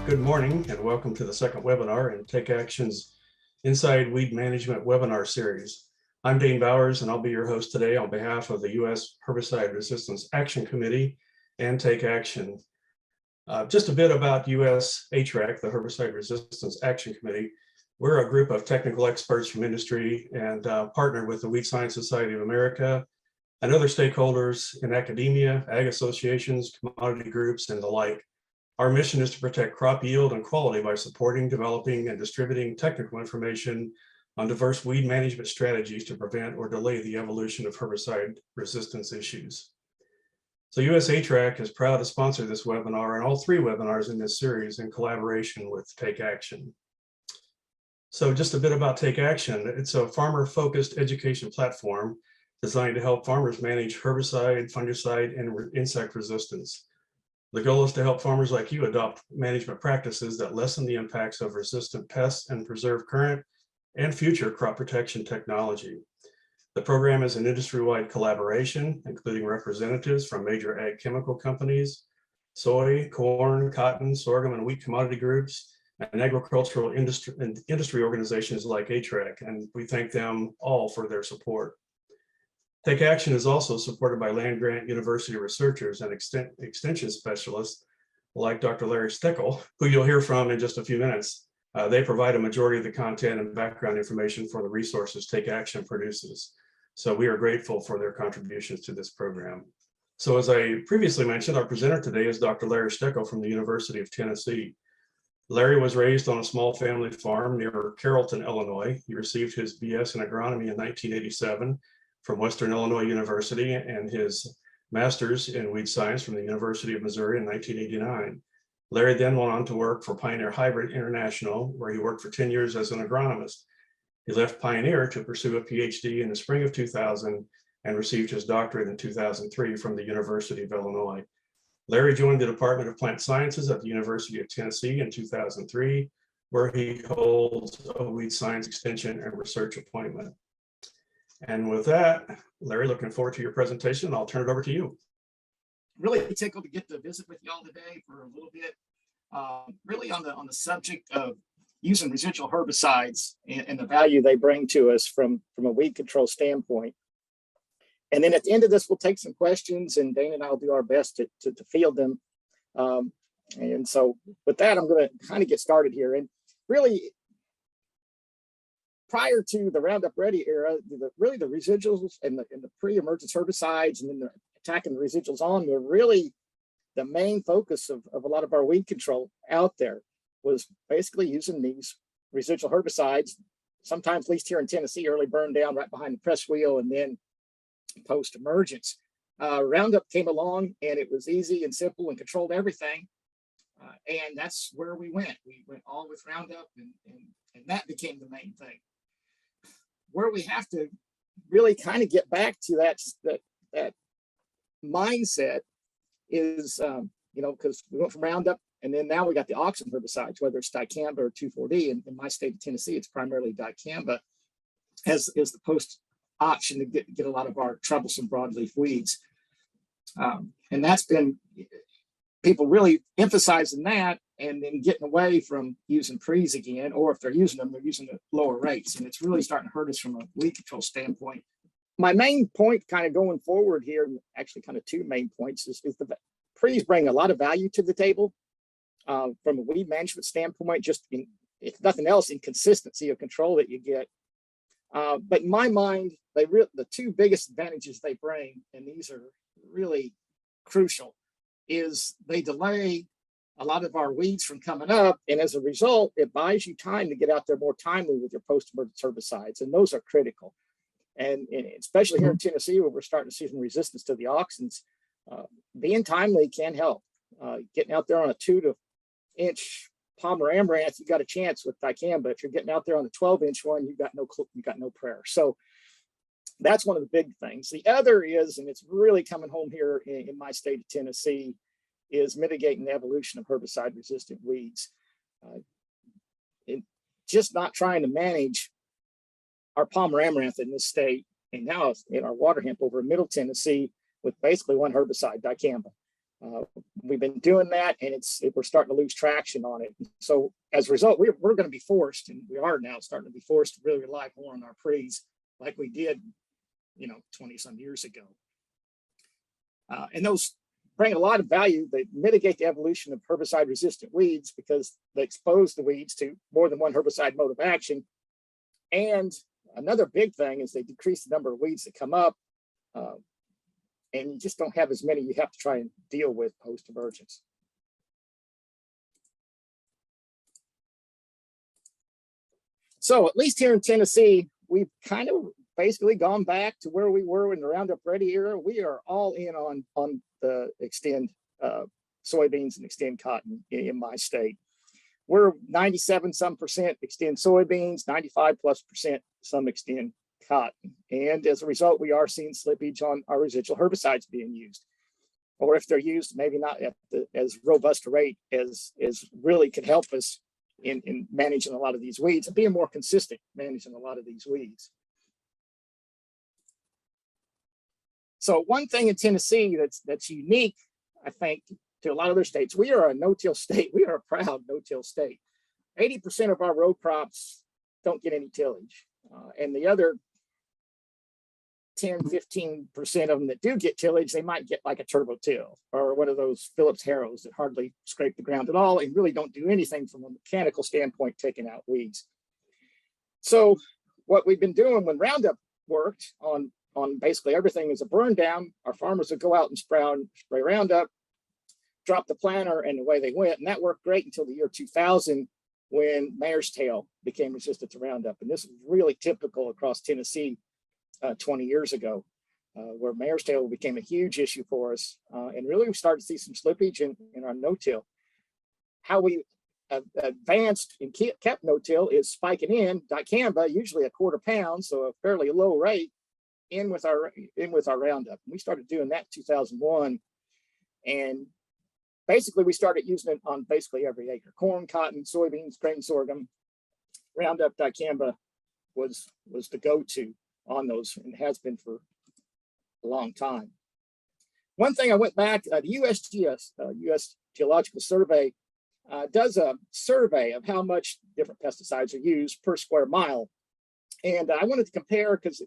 Good morning and welcome to the second webinar in Take Action's Inside Weed Management webinar series. I'm Dane Bowers and I'll be your host today on behalf of the U.S. Herbicide Resistance Action Committee and Take Action. Just a bit about U.S. HRAC, the Herbicide Resistance Action Committee. We're a group of technical experts from industry and partner with the Weed Science Society of America and other stakeholders in academia, ag associations, commodity groups, and the like. Our mission is to protect crop yield and quality by supporting, developing, and distributing technical information on diverse weed management strategies to prevent or delay the evolution of herbicide resistance issues. So US HRAC is proud to sponsor this webinar and all three webinars in this series in collaboration with Take Action. So just a bit about Take Action. It's a farmer-focused education platform designed to help farmers manage herbicide, fungicide, and insect resistance. The goal is to help farmers like you adopt management practices that lessen the impacts of resistant pests and preserve current and future crop protection technology. The program is an industry-wide collaboration, including representatives from major ag chemical companies, soy, corn, cotton, sorghum, and wheat commodity groups, and agricultural industry organizations like HRAC, and we thank them all for their support. Take Action is also supported by land-grant university researchers and extension specialists like Dr. Larry Steckel, who you'll hear from in just a few minutes. They provide a majority of the content and background information for the resources Take Action produces. So we are grateful for their contributions to this program. So as I previously mentioned, our presenter today is Dr. Larry Steckel from the University of Tennessee. Larry was raised on a small family farm near Carrollton, Illinois. He received his BS in agronomy in 1987 from Western Illinois University and his master's in weed science from the University of Missouri in 1989. Larry then went on to work for Pioneer Hybrid International, where he worked for 10 years as an agronomist. He left Pioneer to pursue a Ph.D. in the spring of 2000 and received his doctorate in 2003 from the University of Illinois. Larry joined the Department of Plant Sciences at the University of Tennessee in 2003, where he holds a weed science extension and research appointment. And with that, Larry, looking forward to your presentation. I'll turn it over to you. Really tickled to get to visit with y'all today for a little bit, really on the subject of using residual herbicides and the value they bring to us from a weed control standpoint. And then at the end of this, we'll take some questions, and Dane and I will do our best to field them. And so with that, I'm going to kind of get started here. And really, prior to the Roundup Ready era, really the residuals and the pre-emergence herbicides and then the attacking the residuals on were really the main focus of a lot of our weed control out there, was basically using these residual herbicides, sometimes, at least here in Tennessee, early burn down right behind the press wheel and then post-emergence. Roundup came along and it was easy and simple and controlled everything. And that's where we went. We went all with Roundup and that became the main thing. Where we have to really kind of get back to that mindset is, because we went from Roundup and then now we got the auxin herbicides, whether it's dicamba or 2,4-D. In my state of Tennessee, it's primarily dicamba as the post option to get a lot of our troublesome broadleaf weeds. And that's been people really emphasizing that and then getting away from using pre's again, or if they're using them, they're using at lower rates. And it's really starting to hurt us from a weed control standpoint. My main point kind of going forward here, actually kind of two main points, is the pre's bring a lot of value to the table from a weed management standpoint, just if nothing else, in consistency of control that you get. But in my mind, the two biggest advantages they bring, and these are really crucial, is they delay a lot of our weeds from coming up, and as a result, it buys you time to get out there more timely with your post-emergence herbicides, and those are critical. And especially here in Tennessee, where we're starting to see some resistance to the auxins, being timely can help. Getting out there on a 2-inch Palmer Amaranth, you got a chance with dicamba. If you're getting out there on the 12-inch one, you got no prayer. So that's one of the big things. The other is, and it's really coming home here in my state of Tennessee, is mitigating the evolution of herbicide-resistant weeds. Just not trying to manage our Palmer Amaranth in this state, and now in our water hemp over in Middle Tennessee, with basically one herbicide, dicamba. We've been doing that, and we're starting to lose traction on it. So as a result, we're going to be forced, and we are now starting to be forced to really rely more on our pre's like we did, 20 some years ago. And those bring a lot of value. They mitigate the evolution of herbicide resistant weeds because they expose the weeds to more than one herbicide mode of action. And another big thing is they decrease the number of weeds that come up. And you just don't have as many you have to try and deal with post-emergence. So at least here in Tennessee, we've kind of basically gone back to where we were in the Roundup Ready era. We are all in on the Extend soybeans and Extend cotton in my state. We're 97 some percent Extend soybeans, 95+% some Extend cotton. And as a result, we are seeing slippage on our residual herbicides being used. Or if they're used, maybe not at as robust a rate as really could help us in managing a lot of these weeds and being more consistent managing a lot of these weeds. So one thing in Tennessee that's unique, I think, to a lot of other states, we are a no-till state. We are a proud no-till state. 80% of our row crops don't get any tillage. And the other 10–15% of them that do get tillage, they might get like a turbo till or one of those Phillips harrows that hardly scrape the ground at all and really don't do anything from a mechanical standpoint, taking out weeds. So what we've been doing when Roundup worked on basically everything is a burn down, our farmers would go out and spray Roundup, drop the planter, and away they went. And that worked great until the year 2000 when mare's tail became resistant to Roundup. And this is really typical across Tennessee 20 years ago, where mare's tail became a huge issue for us. And really we started to see some slippage in our no-till. How we advanced and kept no-till is spiking in dicamba, usually a quarter pound, so a fairly low rate, in with our Roundup. We started doing that in 2001. And basically we started using it on basically every acre. Corn, cotton, soybeans, grain sorghum. Roundup dicamba was the go-to on those, and has been for a long time. One thing I went back, the USGS, U.S. Geological Survey, does a survey of how much different pesticides are used per square mile. And I wanted to compare because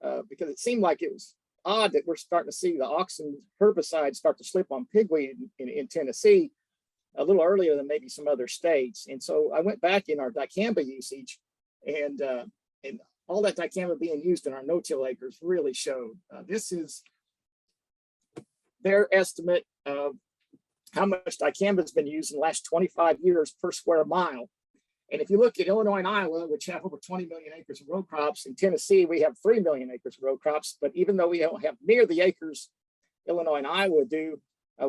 it seemed like it was odd that we're starting to see the auxin herbicide start to slip on pigweed in Tennessee a little earlier than maybe some other states. And so I went back in our dicamba usage, and all that dicamba being used in our no-till acres really showed. This is their estimate of how much dicamba has been used in the last 25 years per square mile. And if you look at Illinois and Iowa, which have over 20 million acres of row crops, in Tennessee, we have 3 million acres of row crops. But even though we don't have near the acres Illinois and Iowa do,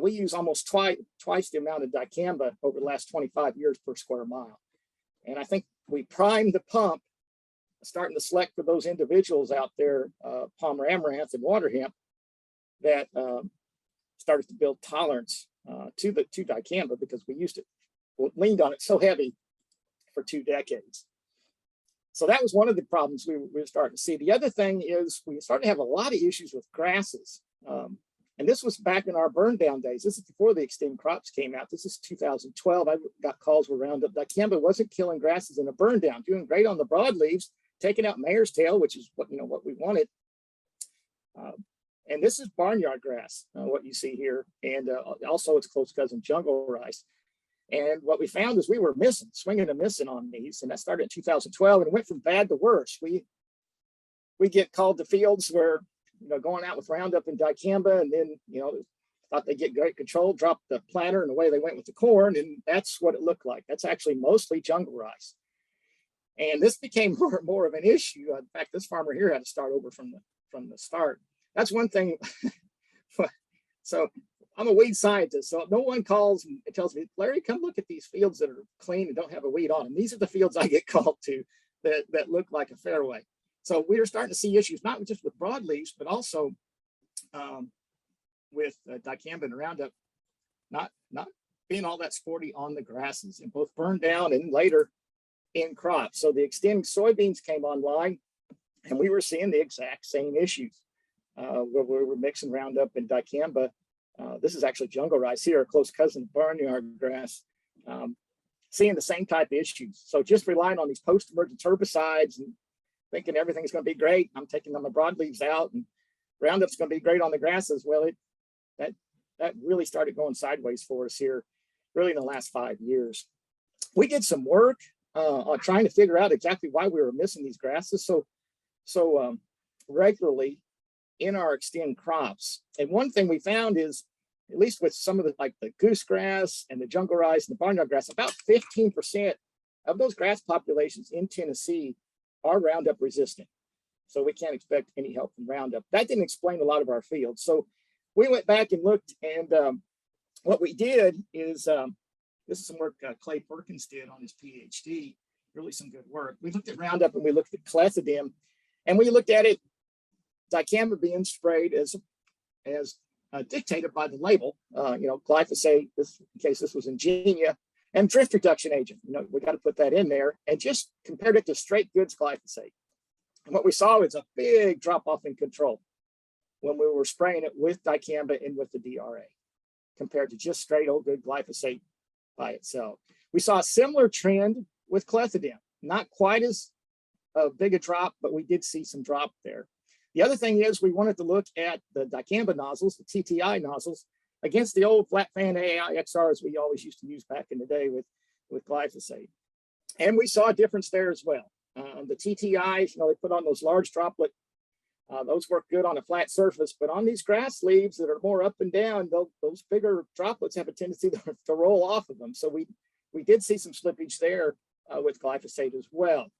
we use almost twice the amount of dicamba over the last 25 years per square mile. And I think we primed the pump, starting to select for those individuals out there, Palmer Amaranth and water hemp, that started to build tolerance to dicamba, because we leaned on it so heavy for 2 decades. So that was one of the problems we were starting to see. The other thing is we started to have a lot of issues with grasses. And this was back in our burn down days. This is before the Extend crops came out. This is 2012. I got calls where Roundup dicamba wasn't killing grasses in a burn down, doing great on the broadleaves, taking out mare's tail, which is what we wanted. And this is barnyard grass, what you see here. And also its close cousin, jungle rice. And what we found is we were swinging and missing on these. And that started in 2012, and it went from bad to worse. We get called to fields where, going out with Roundup and dicamba, and then, thought they'd get great control, dropped the planter, and away they went with the corn. And that's what it looked like. That's actually mostly jungle rice. And this became more and more of an issue. In fact, this farmer here had to start over from the start. That's one thing. So I'm a weed scientist, so no one calls and tells me, Larry, come look at these fields that are clean and don't have a weed on them. These are the fields I get called to that look like a fairway. So we are starting to see issues, not just with broadleaves, but also with dicamba and Roundup not being all that sporty on the grasses, and both burn down and later in crops. So the Extend soybeans came online, and we were seeing the exact same issues where we were mixing Roundup and dicamba This is actually jungle rice here, a close cousin of barnyard grass, seeing the same type of issues. So just relying on these post-emergent herbicides and thinking everything's going to be great. I'm taking my broadleaves out and Roundup's going to be great on the grasses. Well, that really started going sideways for us here, really in the last 5 years. We did some work on trying to figure out exactly why we were missing these grasses so regularly in our extend crops. And one thing we found is, at least with some of the, like the goosegrass and the jungle rice and the barnyard grass, about 15% of those grass populations in Tennessee are Roundup resistant. So we can't expect any help from Roundup. That didn't explain a lot of our fields. So we went back and looked, and what we did is, this is some work Clay Perkins did on his Ph.D., really some good work. We looked at Roundup and we looked at clethodim, and we looked at it, dicamba being sprayed as dictated by the label, glyphosate, in case this was Ingenia, and drift reduction agent. We got to put that in there, and just compared it to straight goods glyphosate. And what we saw is a big drop off in control when we were spraying it with dicamba and with the DRA, compared to just straight old good glyphosate by itself. We saw a similar trend with clethodim, not quite as big a drop, but we did see some drop there. The other thing is we wanted to look at the dicamba nozzles, the TTI nozzles, against the old flat fan AIXRs we always used to use back in the day with glyphosate. And we saw a difference there as well. The TTIs, they put on those large droplet, those work good on a flat surface, but on these grass leaves that are more up and down, those bigger droplets have a tendency to roll off of them. So we did see some slippage there with glyphosate as well.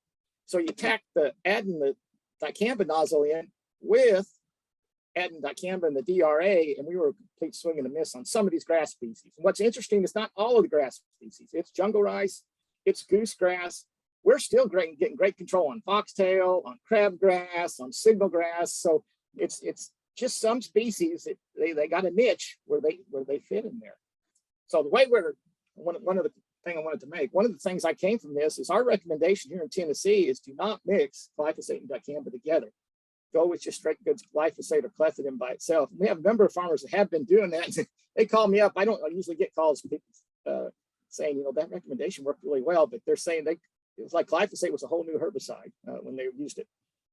So you tack adding the dicamba nozzle in with adding dicamba and the DRA, and we were a complete swing and a miss on some of these grass species. And what's interesting is not all of the grass species. It's jungle rice, it's goosegrass. We're still getting great control on foxtail, on crabgrass, on signal grass. So it's just some species that they got a niche where they fit in there. So the way one of the thing I wanted to make, one of the things I came from this is our recommendation here in Tennessee is do not mix glyphosate and dicamba together. Go with just straight goods glyphosate or clethodim by itself. And we have a number of farmers that have been doing that. They call me up. I usually get calls from people saying, that recommendation worked really well, but they're saying it was like glyphosate was a whole new herbicide when they used it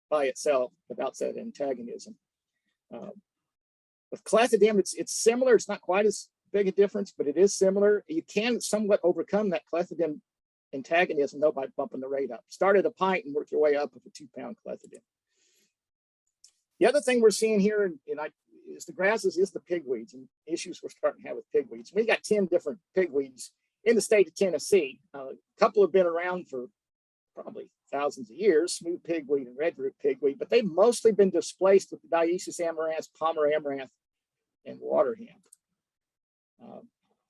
by itself without that antagonism. With clethodim, it's similar. It's not quite as big a difference, but it is similar. You can somewhat overcome that clethodim antagonism though by bumping the rate up. Start at a pint and work your way up with a 2-pound clethodim. The other thing we're seeing here is the grasses is the pigweeds and issues we're starting to have with pigweeds. We got 10 different pigweeds in the state of Tennessee. A couple have been around for probably thousands of years, smooth pigweed and red root pigweed, but they've mostly been displaced with the dioecious amaranth, palmer amaranth, and water hemp.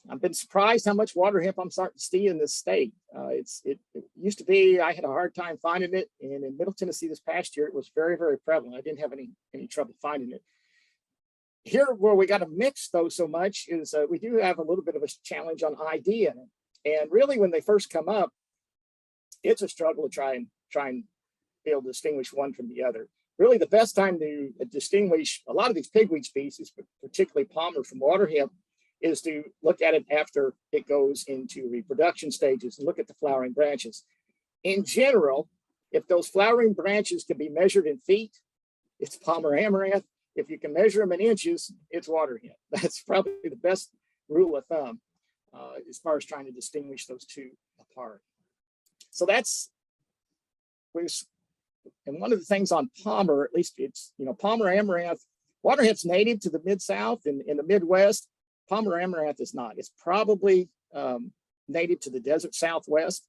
I've been surprised how much water hemp I'm starting to see in this state. It used to be, I had a hard time finding it, and in Middle Tennessee this past year, it was very, very prevalent. I didn't have any trouble finding it. Here, where we got to mix though so much is we do have a little bit of a challenge on ID in it. And really, when they first come up, it's a struggle to try and be able to distinguish one from the other. Really, the best time to distinguish a lot of these pigweed species, but particularly palmer from water hemp, is to look at it after it goes into reproduction stages and look at the flowering branches. In general, if those flowering branches can be measured in feet, it's palmer amaranth. If you can measure them in inches, it's water hemp. That's probably the best rule of thumb as far as trying to distinguish those two apart. So and one of the things on palmer, at least it's, palmer amaranth, water hemp's native to the Mid-South and in the Midwest. Palmer amaranth is not. It's probably native to the desert Southwest,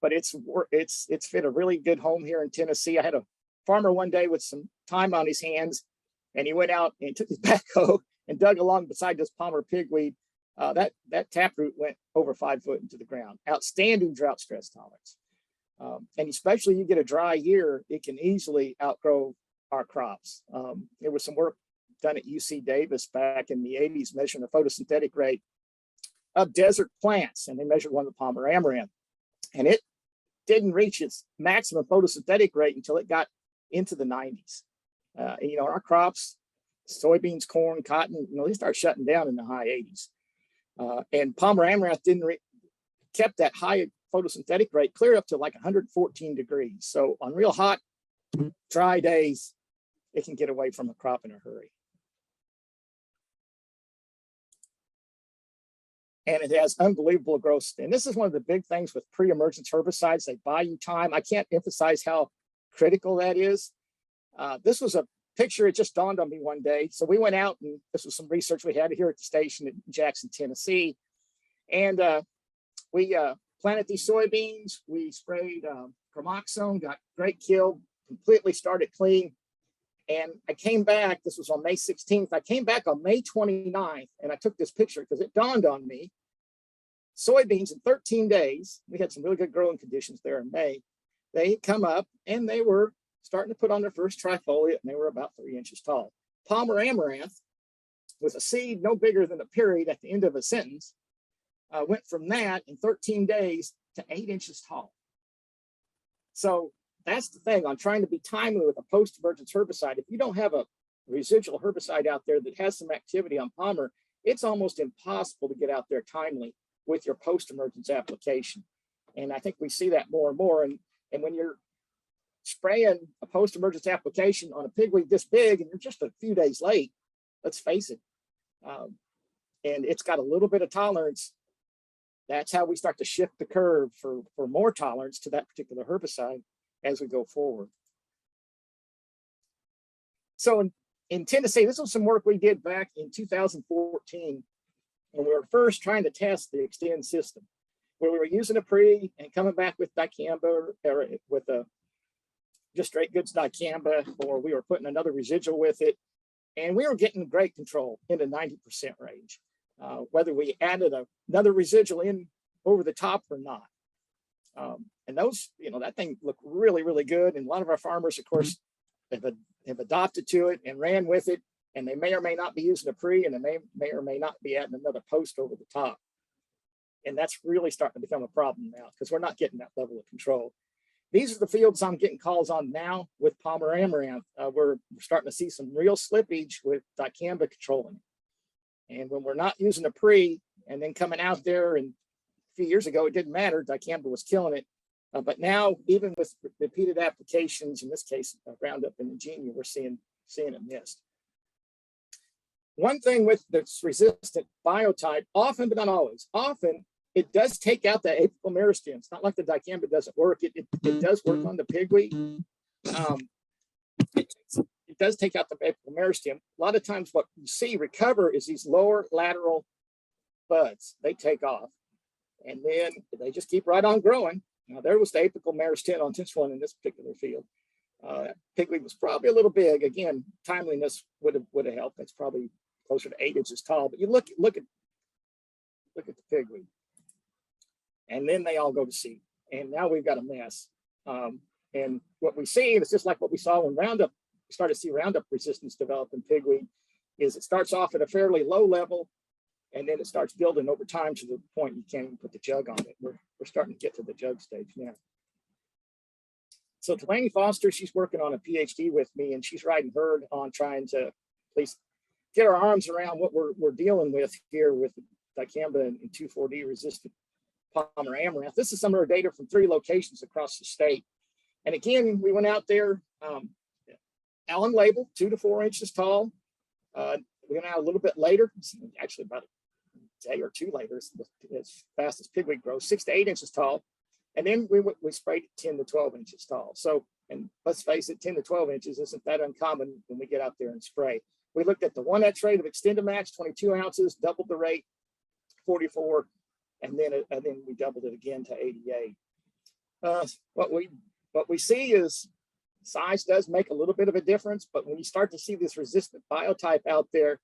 but it's fit a really good home here in Tennessee. I had a farmer one day with some time on his hands, and he went out and took his backhoe and dug along beside this palmer pigweed. That taproot went over 5 foot into the ground. Outstanding drought stress tolerance. And especially you get a dry year, it can easily outgrow our crops. There was some work done at UC Davis back in the 80s, measuring the photosynthetic rate of desert plants. And they measured one of the palmer amaranth. And it didn't reach its maximum photosynthetic rate until it got into the 90s. Our crops, soybeans, corn, cotton, they start shutting down in the high 80s. And Palmer Amaranth kept that high photosynthetic rate clear up to like 114 degrees. So on real hot, dry days, it can get away from a crop in a hurry. And it has unbelievable growth. And this is one of the big things with pre-emergence herbicides. They buy you time. I can't emphasize how critical that is. This was a picture, it just dawned on me one day. So we went out, and this was some research we had here at the station in Jackson, Tennessee. And we planted these soybeans. We sprayed Chromoxone, got great kill, completely started clean. And I came back, this was on May 16th. I came back on May 29th, and I took this picture because it dawned on me. Soybeans in 13 days, we had some really good growing conditions there in May. They come up and they were starting to put on their first trifoliate, and they were about 3 inches tall. Palmer Amaranth, with a seed no bigger than a period at the end of a sentence, went from that in 13 days to 8 inches tall. So that's the thing on trying to be timely with a post-emergence herbicide. If you don't have a residual herbicide out there that has some activity on Palmer, it's almost impossible to get out there timely with your post-emergence application. And I think we see that more and more. And when you're spraying a post-emergence application on a pigweed this big and you're just a few days late, let's face it, and it's got a little bit of tolerance, that's how we start to shift the curve for more tolerance to that particular herbicide as we go forward. So in Tennessee, this was some work we did back in 2014 when we were first trying to test the Extend system, where we were using a pre and coming back with dicamba or with a just straight goods dicamba, or we were putting another residual with it, and we were getting great control in the 90% range, whether we added another residual in over the top or not. And those, that thing looked really, really good. And a lot of our farmers, of course, have adopted to it and ran with it. And they may or may not be using a pre, and they may or may not be adding another post over the top. And that's really starting to become a problem now because we're not getting that level of control. These are the fields I'm getting calls on now with Palmer Amaranth. We're starting to see some real slippage with dicamba controlling. And when we're not using a pre and then coming out there, and a few years ago, it didn't matter, dicamba was killing it. But now, even with repeated applications, in this case, Roundup and Ingenia, we're seeing it missed. One thing with this resistant biotype, often but not always, often it does take out the apical meristem. It's not like the dicamba doesn't work. It does work on the pigweed. It does take out the apical meristem. A lot of times what you see recover is these lower lateral buds. They take off, and then they just keep right on growing. Now, there was the apical meristem on this one in this particular field. Pigweed was probably a little big. Again, timeliness would have helped. That's probably closer to 8 inches tall. But you look at the pigweed, and then they all go to seed. And now we've got a mess. And what we see, it's just like what we saw when Roundup started to see Roundup resistance develop in pigweed, is it starts off at a fairly low level, and then it starts building over time to the point you can't even put the jug on it. We're starting to get to the jug stage now. So Delaney Foster, she's working on a Ph.D. with me, and she's riding herd on trying to at least get our arms around what we're dealing with here with dicamba and 2,4-D resistant Palmer Amaranth. This is some of our data from 3 locations across the state. And again, we went out there unlabeled, 2 to 4 inches tall. We went out a little bit later, actually about a day or 2 later, as fast as pigweed grows, 6 to 8 inches tall. And then we sprayed 10 to 12 inches tall. So, and let's face it, 10 to 12 inches isn't that uncommon when we get out there and spray. We looked at the 1X rate of XtendiMax, 22 ounces, doubled the rate, 44, and then we doubled it again to 88. What we see is size does make a little bit of a difference, but when you start to see this resistant biotype out there,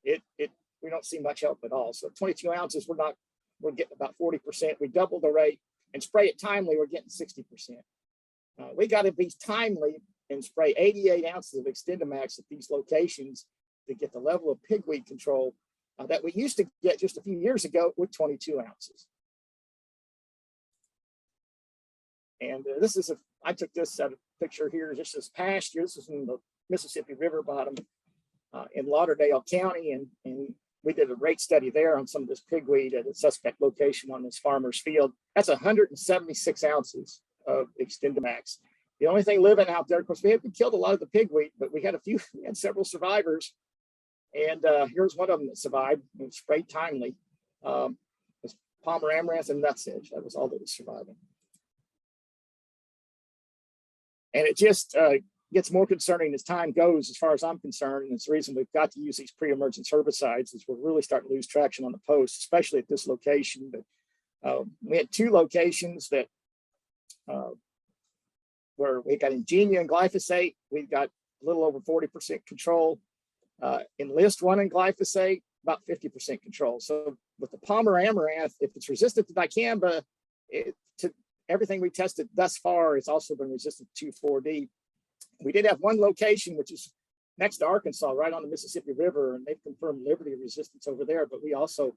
we don't see much help at all. So 22 ounces, we're getting about 40%. We double the rate, and spray it timely, we're getting 60%. We got to be timely and spray 88 ounces of XtendiMax at these locations to get the level of pigweed control that we used to get just a few years ago with 22 ounces. And I took this picture here just this past year. This is in the Mississippi River bottom. in Lauderdale County, and we did a rate study there on some of this pigweed at a suspect location on this farmer's field. That's 176 ounces of XtendiMax. The only thing living out there, of course, we killed a lot of the pigweed, but we had several survivors. And here's one of them that survived. It was sprayed timely. It was Palmer Amaranth and Nutsedge. That was all that was surviving. And it just gets more concerning as time goes, as far as I'm concerned. And it's the reason we've got to use these pre-emergence herbicides, is we're really starting to lose traction on the post, especially at this location. But we had 2 locations that where we got Ingenia and glyphosate. We've got a little over 40% control. Enlist 1 and glyphosate, about 50% control. So with the Palmer Amaranth, if it's resistant to dicamba, to everything we tested thus far, it's also been resistant to 2,4-D. We did have one location, which is next to Arkansas, right on the Mississippi River, and they've confirmed Liberty resistance over there, but we also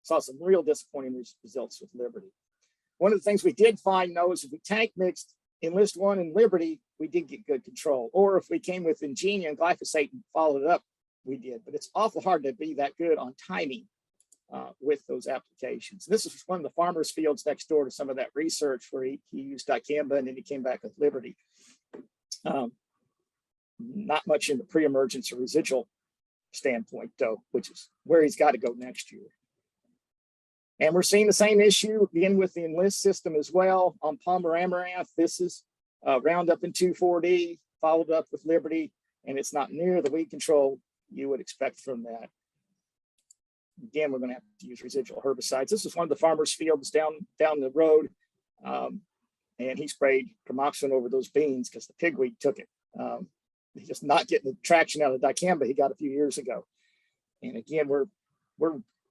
saw some real disappointing results with Liberty. One of the things we did find, though, is if we tank mixed Enlist 1 and Liberty, we did get good control. Or if we came with Ingenia and glyphosate and followed it up, we did. But it's awful hard to be that good on timing with those applications. This is one of the farmers' fields next door to some of that research where he used dicamba and then he came back with Liberty. Not much in the pre-emergence or residual standpoint, though, which is where he's got to go next year. And we're seeing the same issue again with the Enlist system as well on Palmer Amaranth. This is Roundup in 2,4-D, followed up with Liberty, and it's not near the weed control you would expect from that. Again, we're going to have to use residual herbicides. This is one of the farmers' fields down the road, and he sprayed Promoxin over those beans because the pigweed took it. He's just not getting the traction out of dicamba he got a few years ago. And again, we're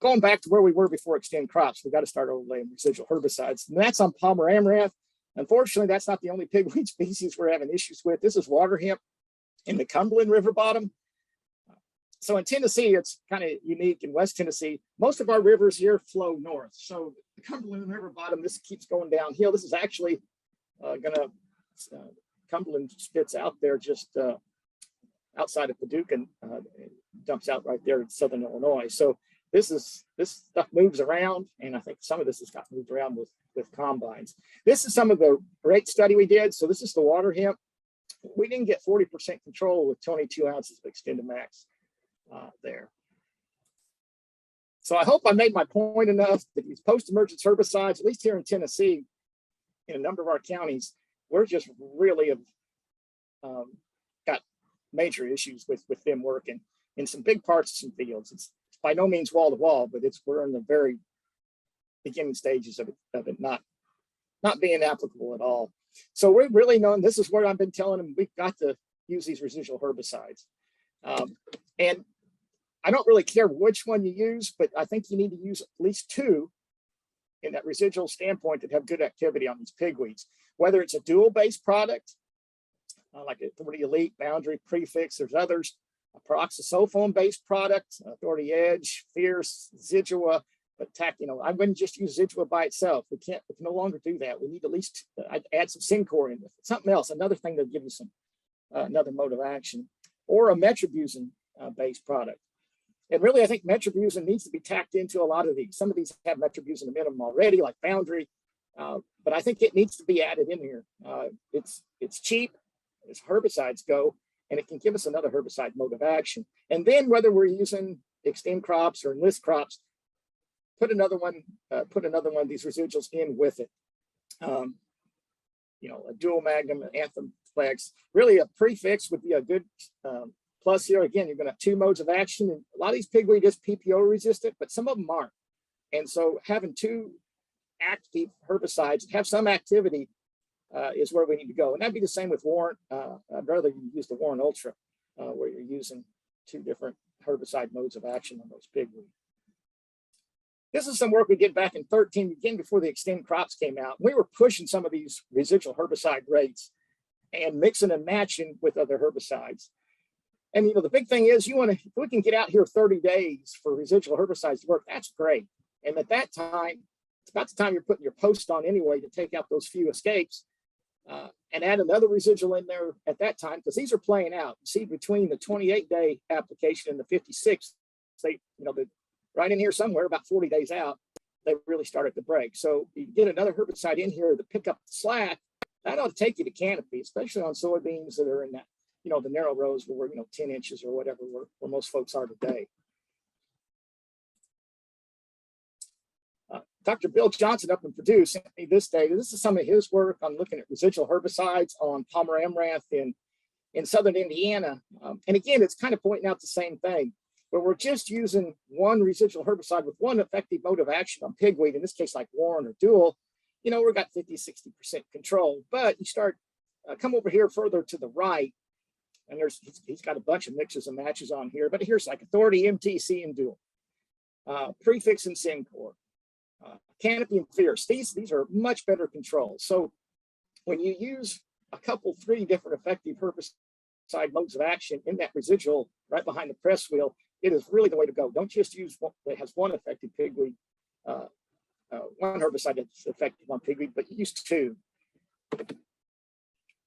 going back to where we were before extend crops. We've got to start overlaying residual herbicides. And that's on Palmer Amaranth. Unfortunately, that's not the only pigweed species we're having issues with. This is water hemp in the Cumberland River bottom. So in Tennessee, it's kind of unique. In West Tennessee, most of our rivers here flow north. So the Cumberland River bottom, this keeps going downhill. This is actually Cumberland spits out there just outside of Paducah, and dumps out right there in southern Illinois. So this stuff moves around, and I think some of this has got moved around with combines. This is some of the rate study we did. So this is the water hemp. We didn't get 40% control with 22 ounces of XtendiMax there. So I hope I made my point enough that these post-emergence herbicides, at least here in Tennessee, in a number of our counties, we're just really got major issues with them working in some big parts of some fields. It's by no means wall to wall, but we're in the very beginning stages of it not being applicable at all. So we're really known, this is where I've been telling them we've got to use these residual herbicides. And I don't really care which one you use, but I think you need to use at least 2 in that residual standpoint that have good activity on these pigweeds. Whether it's a dual-based product, like Authority Elite, Boundary, Prefix, there's others, a peroxysulfone-based product, Authority Edge, Fierce, Zidua, but I wouldn't just use Zidua by itself. We can no longer do that. We need at least add some Syncor in with it, something else, another thing that'll give you some another mode of action, or a metribuzin based product. And really, I think metribuzin needs to be tacked into a lot of these. Some of these have metribuzin minimum already, like Boundary, but I think it needs to be added in here. It's cheap as herbicides go, and it can give us another herbicide mode of action. And then whether we're using extend crops or enlist crops, put another one of these residuals in with it. A dual magnum, an anthem flex. Really, a prefix would be a good plus here. Again, you're going to have 2 modes of action, and a lot of these pigweed is PPO resistant, but some of them aren't. And so having 2 active herbicides that have some activity is where we need to go. And that'd be the same with Warrant. I'd rather you use the Warrant Ultra, where you're using 2 different herbicide modes of action on those pigweed. This is some work we did back in 2013, again, before the extend crops came out. We were pushing some of these residual herbicide rates and mixing and matching with other herbicides. And the big thing is, if we can get out here 30 days for residual herbicides to work, that's great. And at that time, it's about the time you're putting your post on anyway to take out those few escapes. and add another residual in there at that time, because these are playing out. See, between the 28-day application and the 56, they, right in here somewhere, about 40 days out, they really started to break. So you get another herbicide in here to pick up the slack, that ought to take you to canopy, especially on soybeans that are in that, the narrow rows where we're, 10 inches or whatever, where most folks are today. Dr. Bill Johnson up in Purdue sent me this data. This is some of his work on looking at residual herbicides on palmer amaranth in southern Indiana. And again, it's kind of pointing out the same thing, where we're just using one residual herbicide with one effective mode of action on pigweed, in this case like Warren or Dual, we've got 50–60% control. But you start, come over here further to the right, and he's got a bunch of mixes and matches on here, but here's like Authority, MTC, and Dual, Prefix and Syncor. Canopy and Fierce, these are much better controls. So when you use a couple, 3 different effective herbicide modes of action in that residual right behind the press wheel, it is really the way to go. Don't just use one that has one effective pigweed, one herbicide that's effective on pigweed, but use 2.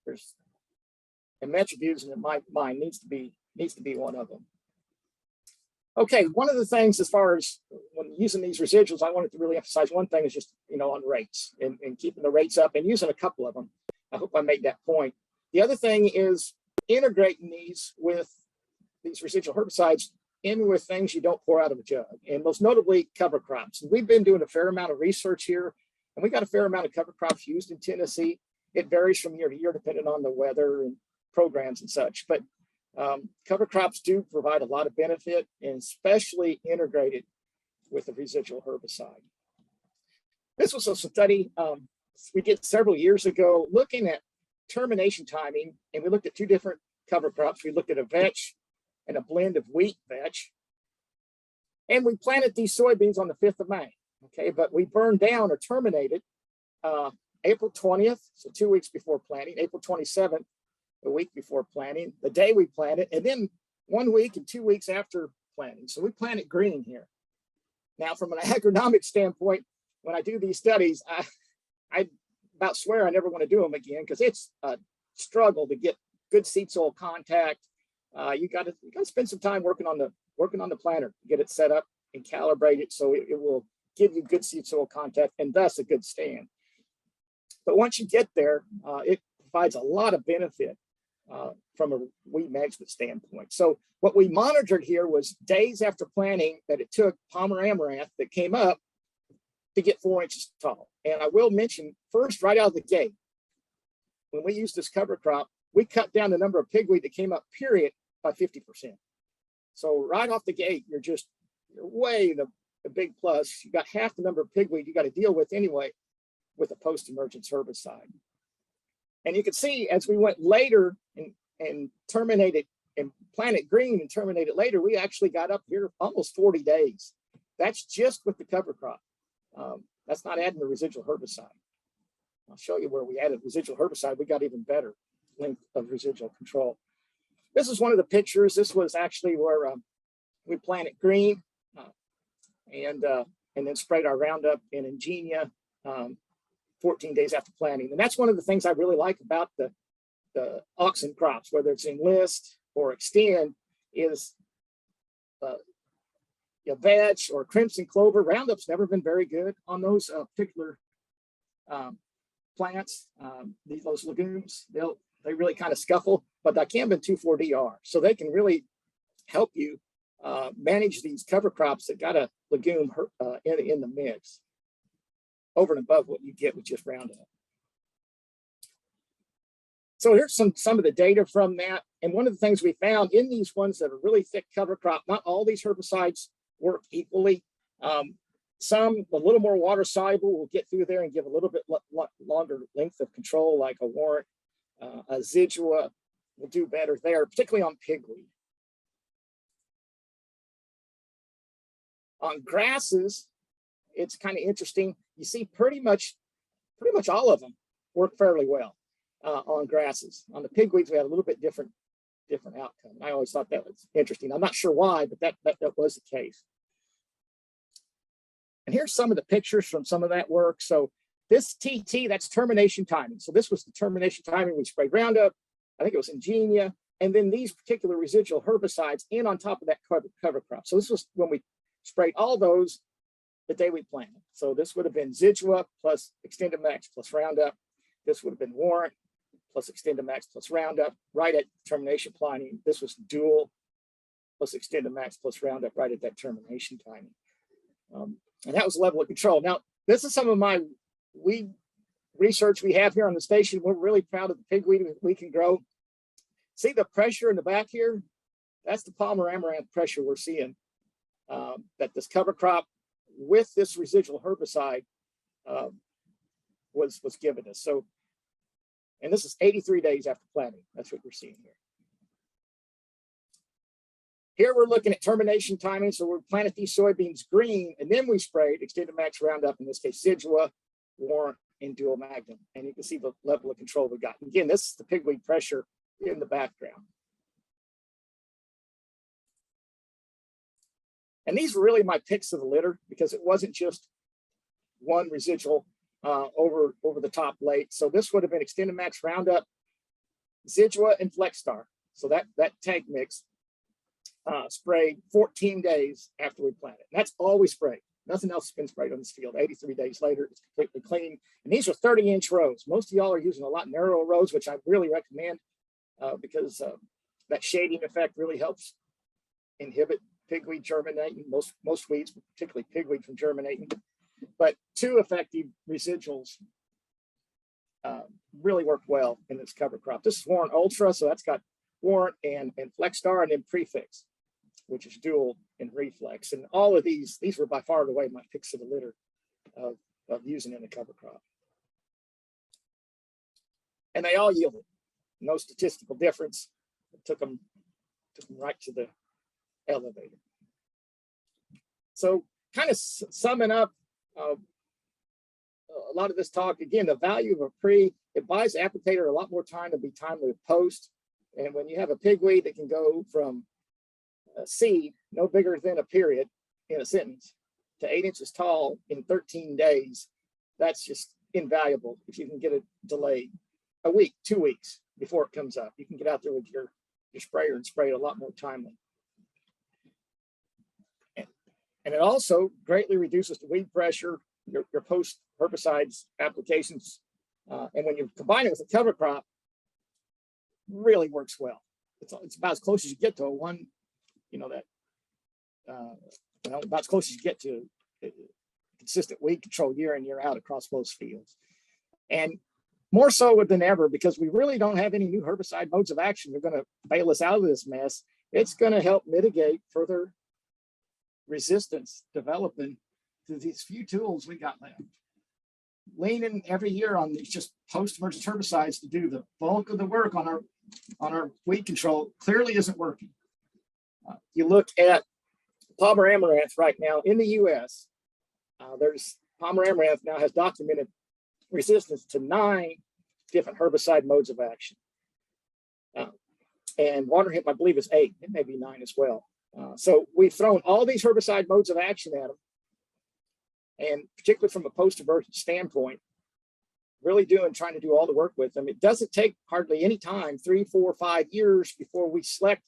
And metribuzin, in my mind, needs to be one of them. Okay, one of the things as far as when using these residuals, I wanted to really emphasize one thing is just, on rates and keeping the rates up and using a couple of them. I hope I made that point. The other thing is integrating these with these residual herbicides in with things you don't pour out of a jug, and most notably cover crops. And we've been doing a fair amount of research here, and we got a fair amount of cover crops used in Tennessee. It varies from year to year depending on the weather and programs and such, but cover crops do provide a lot of benefit, and especially integrated with a residual herbicide. This was a study we did several years ago looking at termination timing, and we looked at 2 different cover crops. We looked at a vetch and a blend of wheat vetch, and we planted these soybeans on the 5th of May. Okay, but we burned down or terminated April 20th, so 2 weeks before planting, April 27th, a week before planting, the day we planted, and then 1 week and 2 weeks after planting. So we planted green here. Now, from an agronomic standpoint, when I do these studies, I about swear I never want to do them again, because it's a struggle to get good seed soil contact. You got to spend some time working on the planter to get it set up and calibrate it so it will give you good seed soil contact and thus a good stand. But once you get there, it provides a lot of benefit from a weed management standpoint. So what we monitored here was days after planting that it took palmer amaranth that came up to get 4 inches tall. And I will mention first, right out of the gate, when we used this cover crop, we cut down the number of pigweed that came up, period, by 50%. So right off the gate, you're way the big plus. You got half the number of pigweed you got to deal with anyway with a post-emergence herbicide. And you can see as we went later and terminated and planted green and terminated later, we actually got up here almost 40 days. That's just with the cover crop. That's not adding the residual herbicide. I'll show you where we added residual herbicide. We got even better length of residual control. This is one of the pictures. This was actually where we planted green and then sprayed our Roundup and Ingenia 14 days after planting. And that's one of the things I really like about the auxin crops, whether it's Enlist or Extend, is vetch or crimson clover. Roundup's never been very good on those particular plants. Those legumes, they really kind of scuffle, but dicamba 2,4-D are. So they can really help you manage these cover crops that got a legume in the mix over and above what you get with just Roundup. So here's some of the data from that. And one of the things we found in these ones that are really thick cover crop, not all these herbicides work equally. Some a little more water soluble will get through there and give a little bit longer length of control, like a Warrant. A Residual will do better there, particularly on pigweed. On grasses, it's kind of interesting. You see pretty much all of them work fairly well on grasses. On the pigweeds, we had a little bit different outcome. I always thought that was interesting. I'm not sure why, but that was the case. And here's some of the pictures from some of that work. So this TT, that's termination timing. So this was the termination timing. We sprayed Roundup, I think it was Ingenia, and then these particular residual herbicides in on top of that cover crop. So this was when we sprayed all those the day we planted. So this would have been Zidua plus XtendiMax plus Roundup. This would have been Warrant plus XtendiMax plus Roundup right at termination timing. This was Dual plus XtendiMax plus Roundup right at that termination timing. And that was level of control. Now, this is some of my weed research we have here on the station. We're really proud of the pigweed we can grow. See the pressure in the back here? That's the Palmer Amaranth pressure we're seeing that this cover crop with this residual herbicide was given us. So, and this is 83 days after planting. That's what we're seeing here. Here we're looking at termination timing. So we planted these soybeans green, and then we sprayed XtendiMax Roundup, in this case, Zidua, Warrant, and Dual Magnum. And you can see the level of control we got. And again, this is the pigweed pressure in the background. And these were really my picks of the litter, because it wasn't just one residual over the top late. So this would have been XtendiMax Roundup, Zidua, and FlexStar. So that tank mix sprayed 14 days after we planted. And that's all we sprayed. Nothing else has been sprayed on this field. 83 days later, it's completely clean. And these are 30-inch rows. Most of y'all are using a lot narrower rows, which I really recommend because that shading effect really helps inhibit pigweed germinating, most weeds, particularly pigweed, from germinating. But two effective residuals really work well in this cover crop. This is Warrant Ultra, so that's got Warrant and FlexStar, and then Prefix, which is Dual and Reflex. And all of these were by far and away my picks of the litter of using in the cover crop. And they all yielded. No statistical difference. It took them right to the elevator. So kind of summing up a lot of this talk, again, the value of a pre, it buys the applicator a lot more time to be timely with post. And when you have a pigweed that can go from a seed, no bigger than a period in a sentence, to 8 inches tall in 13 days, that's just invaluable. If you can get it delayed a week, 2 weeks before it comes up, you can get out there with your sprayer and spray it a lot more timely. And it also greatly reduces the weed pressure, your post herbicides applications. And when you combine it with a cover crop, really works well. It's about as close as you get to a one, about as close as you get to consistent weed control year in, year out across most fields. And more so than ever, because we really don't have any new herbicide modes of action that are going to bail us out of this mess. It's going to help mitigate further resistance developing through these few tools we got left. Leaning every year on these just post-emergent herbicides to do the bulk of the work on our weed control clearly isn't working. You look at Palmer Amaranth right now in the U.S. Palmer Amaranth now has documented resistance to 9 different herbicide modes of action. And water hemp, I believe, is 8. It may be 9 as well. So we've thrown all these herbicide modes of action at them. And particularly from a post-emergent standpoint, really trying to do all the work with them. It doesn't take hardly any time, 3, 4, 5 years before we select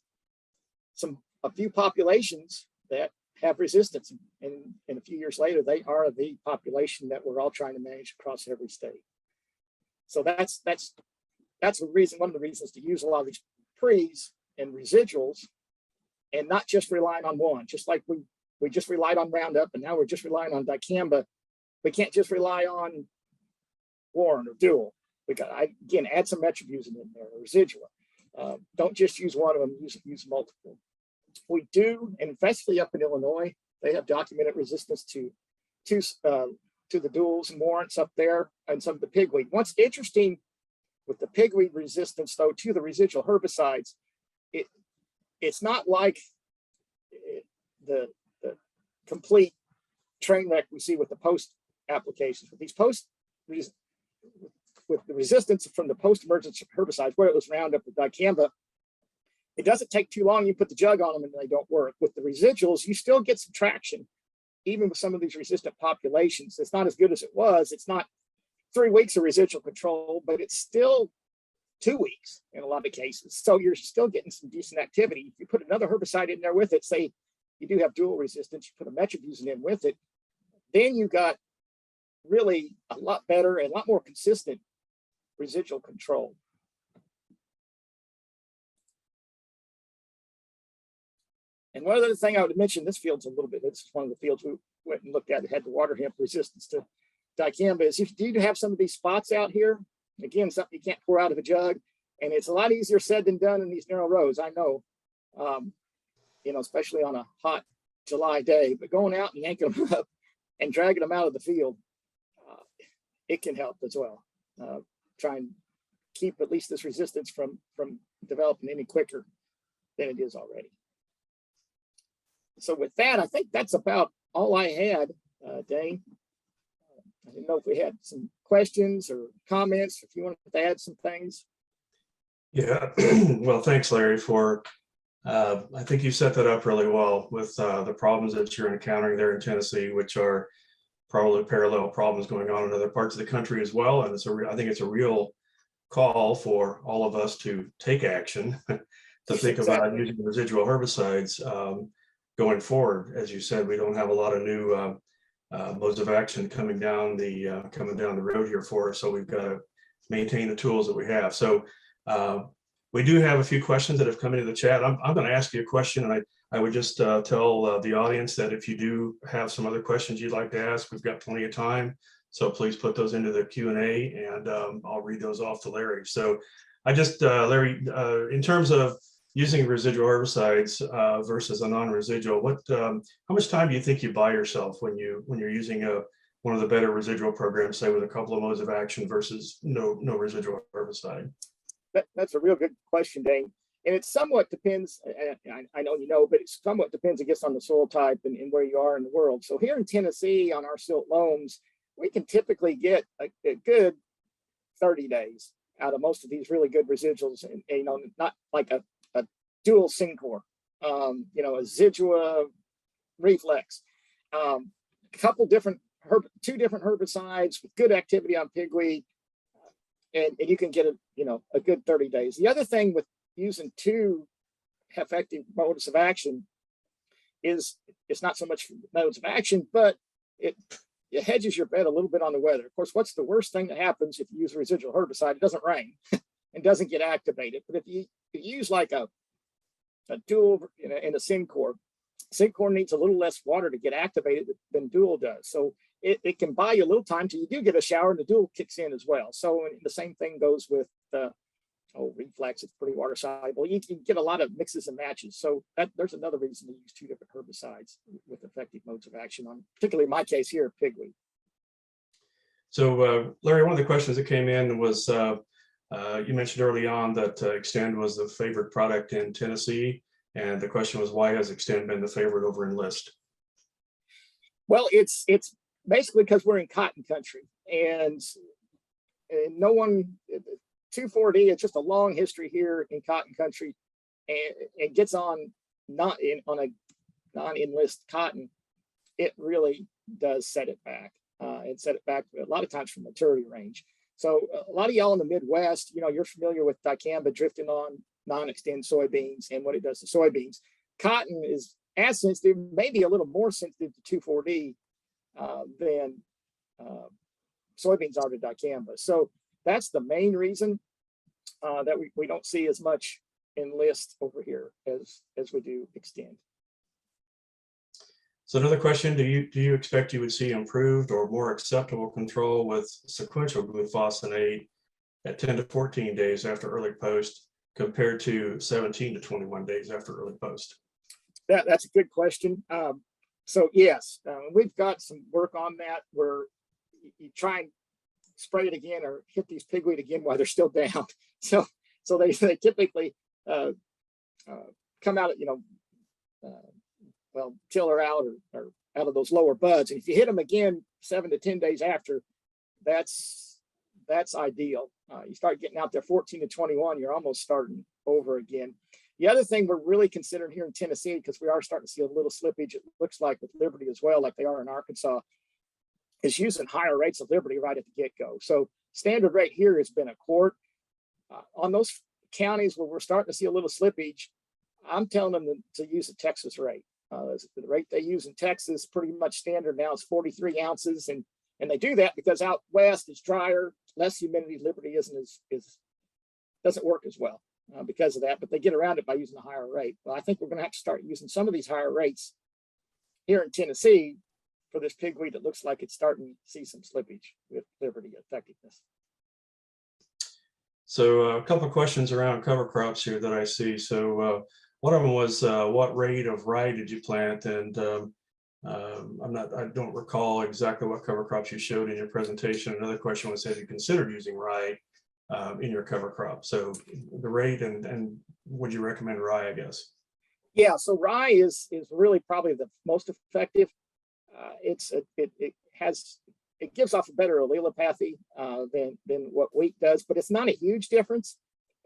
a few populations that have resistance. And a few years later, they are the population that we're all trying to manage across every state. So that's one of the reasons to use a lot of these pre's and residuals, and not just relying on one. Just like we just relied on Roundup, and now we're just relying on dicamba. We can't just rely on Warrant or Dual. We got, again, add some metribuzin in there, or Residual. Don't just use one of them, use multiple. We do, and especially up in Illinois, they have documented resistance to the Duals and Warrants up there, and some of the pigweed. What's interesting with the pigweed resistance, though, to the residual herbicides, it's not like the complete train wreck we see with the post applications. With these with the resistance from the post-emergent herbicides, whether it was Roundup or dicamba, it doesn't take too long. You put the jug on them and they don't work. With the residuals, you still get some traction, even with some of these resistant populations. It's not as good as it was. It's not 3 weeks of residual control, but it's still 2 weeks in a lot of cases. So you're still getting some decent activity. If you put another herbicide in there with it, say you do have dual resistance, you put a metribuzin in with it, then you got really a lot better and a lot more consistent residual control. And one other thing I would mention, this field's a little bit, this is one of the fields we went and looked at that had the water hemp resistance to dicamba, is if you do have some of these spots out here, again, something you can't pour out of a jug, and it's a lot easier said than done in these narrow rows, I know, you know, especially on a hot July day, but going out and yanking them up and dragging them out of the field, it can help as well. Try and keep at least this resistance from developing any quicker than it is already. So with that, I think that's about all I had, Dane. I didn't know if we had some questions or comments, if you wanted to add some things. Yeah, well, thanks, Larry, for, I think you set that up really well with the problems that you're encountering there in Tennessee, which are probably parallel problems going on in other parts of the country as well. And I think it's a real call for all of us to take action, to think about using residual herbicides going forward. As you said, we don't have a lot of new modes of action coming down the road here for us, so we've got to maintain the tools that we have. So we do have a few questions that have come into the chat. I'm going to ask you a question, and I would just tell the audience that if you do have some other questions you'd like to ask, we've got plenty of time. So please put those into the Q&A, and I'll read those off to Larry. So I just, Larry, in terms of using residual herbicides versus a non-residual, how much time do you think you buy yourself when you're using one of the better residual programs, say with a couple of modes of action versus no residual herbicide? That's a real good question, Dane. And it somewhat depends, I know you know, but it somewhat depends, I guess, on the soil type and where you are in the world. So here in Tennessee on our silt loams, we can typically get a good 30 days out of most of these really good residuals, and you know, not like a dual Syncor, you know, a Zidua reflex, two different herbicides with good activity on pigweed, and you can get a good 30 days. The other thing with using two effective modes of action is it's not so much modes of action, but it hedges your bet a little bit on the weather. Of course, what's the worst thing that happens if you use a residual herbicide? It doesn't rain and doesn't get activated. But if you use like a dual in a Syncor needs a little less water to get activated than dual does. So it can buy you a little time till you do get a shower and the dual kicks in as well. So the same thing goes with reflex. It's pretty water soluble. You can get a lot of mixes and matches. So there's another reason to use two different herbicides with effective modes of action on, particularly in my case here, pigweed. So Larry, one of the questions that came in was, you mentioned early on that Xtend was the favorite product in Tennessee. And the question was, why has Xtend been the favorite over Enlist? Well, it's basically because we're in cotton country, and no one, 2,4-D, it's just a long history here in cotton country, and it gets on a non-Enlist cotton, it really does set it back. And set it back a lot of times from maturity range. So a lot of y'all in the Midwest, you're familiar with dicamba drifting on non-Xtend soybeans and what it does to soybeans. Cotton is as sensitive, maybe a little more sensitive to 2,4-D than soybeans are to dicamba. So that's the main reason that we don't see as much Enlist over here as we do Xtend. So another question, do you expect you would see improved or more acceptable control with sequential glufosinate at 10 to 14 days after early post compared to 17 to 21 days after early post? That's a good question. So yes, we've got some work on that where you try and spray it again or hit these pigweed again while they're still down. So they typically come out, till they're out or out of those lower buds. And if you hit them again 7 to 10 days after, that's ideal. You start getting out there 14 to 21, you're almost starting over again. The other thing we're really considering here in Tennessee, because we are starting to see a little slippage, it looks like with Liberty as well, like they are in Arkansas, is using higher rates of liberty right at the get-go. So standard rate here has been a quart. On those counties where we're starting to see a little slippage, I'm telling them to use the Texas rate. The rate they use in Texas, pretty much standard now, is 43 ounces. And they do that because out west it's drier, less humidity, liberty doesn't work as well because of that, but they get around it by using a higher rate. Well, I think we're gonna have to start using some of these higher rates here in Tennessee for this pigweed that looks like it's starting to see some slippage with liberty effectiveness. So a couple of questions around cover crops here that I see. So one of them was what rate of rye did you plant? And I don't recall exactly what cover crops you showed in your presentation. Another question was, have you considered using rye in your cover crop? So the rate and would you recommend rye, I guess? Yeah, so rye is really probably the most effective. It gives off a better allelopathy than what wheat does, but it's not a huge difference.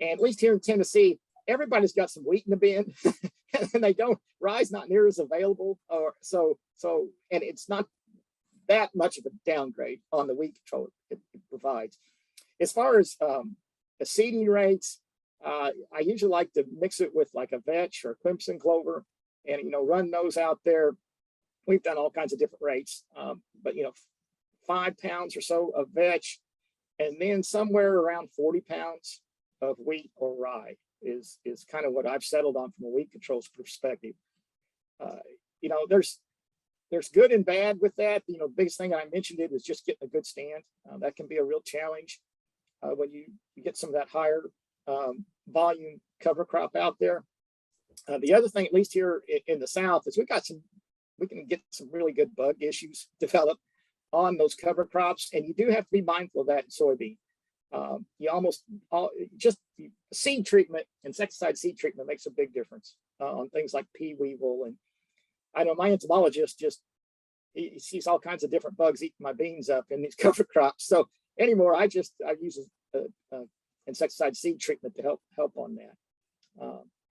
And at least here in Tennessee, everybody's got some wheat in the bin, and rye's not near as available, and it's not that much of a downgrade on the weed control it provides. As far as the seeding rates, I usually like to mix it with like a vetch or crimson clover, and run those out there. We've done all kinds of different rates, but 5 pounds or so of vetch, and then somewhere around 40 pounds of wheat or rye is kind of what I've settled on from a weed controls perspective. There's good and bad with that. The biggest thing I mentioned is just getting a good stand. That can be a real challenge when you get some of that higher volume cover crop out there. The other thing, at least here in the South, is we can get some really good bug issues develop on those cover crops, and you do have to be mindful of that in soybean. Seed treatment, insecticide seed treatment makes a big difference on things like pea weevil. And I know my entomologist he sees all kinds of different bugs eating my beans up in these cover crops. So anymore, I use insecticide seed treatment to help on that.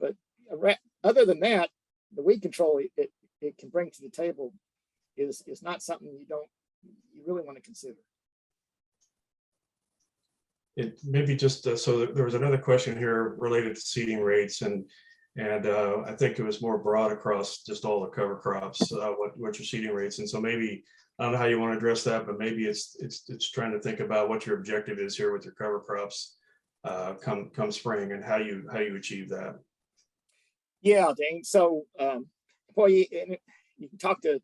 But other than that, the weed control it can bring to the table is not something you really want to consider. It maybe just so there was another question here related to seeding rates, and I think it was more broad across just all the cover crops, what your seeding rates. And so maybe I don't know how you want to address that, but maybe it's trying to think about what your objective is here with your cover crops come spring, and how you achieve that. Yeah, Dane. So you can talk to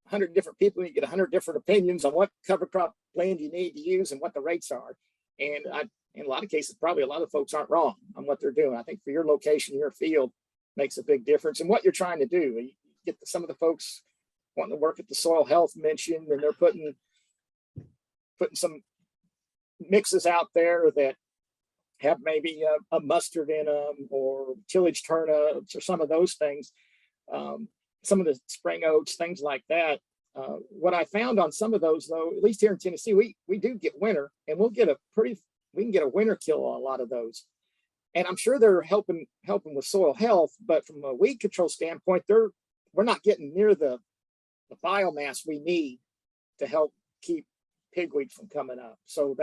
100 different people, you get 100 different opinions on what cover crop blend you need to use and what the rates are. And in a lot of cases, probably a lot of folks aren't wrong on what they're doing. I think for your location, your field makes a big difference in what you're trying to do. You get some of the folks wanting to work at the soil health mentioned, and they're putting some mixes out there that have maybe a mustard in them, or tillage turnips, or some of those things. Some of the spring oats, things like that. What I found on some of those, though, at least here in Tennessee, we do get winter, and we can get a winter kill on a lot of those. And I'm sure they're helping with soil health, but from a weed control standpoint, we're not getting near the biomass we need to help keep pigweed from coming up. So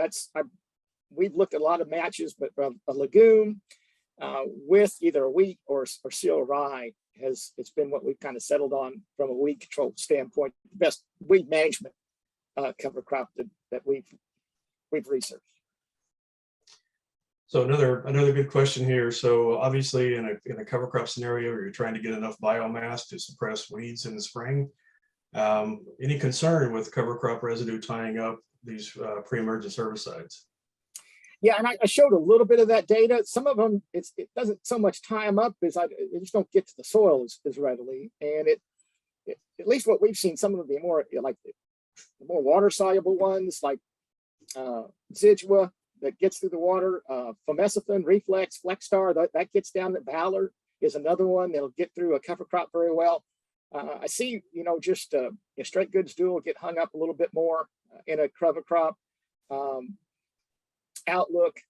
we've looked at a lot of matches, but a legume with either a wheat or seal rye it's been what we've kind of settled on from a weed control standpoint, the best weed management cover crop that we've researched. So another good question here. So obviously in a cover crop scenario where you're trying to get enough biomass to suppress weeds in the spring, any concern with cover crop residue tying up these pre-emergence herbicides? Yeah, and I showed a little bit of that data. Some of them, it doesn't so much tie them up as they just don't get to the soil as readily. And at least what we've seen, some of the more like the more water soluble ones, like Residual that gets through the water, Fomesafen, Reflex, Flexstar, that gets down. The Valor is another one that'll get through a cover crop very well. I see, just straight goods dual get hung up a little bit more in a cover crop. Outlook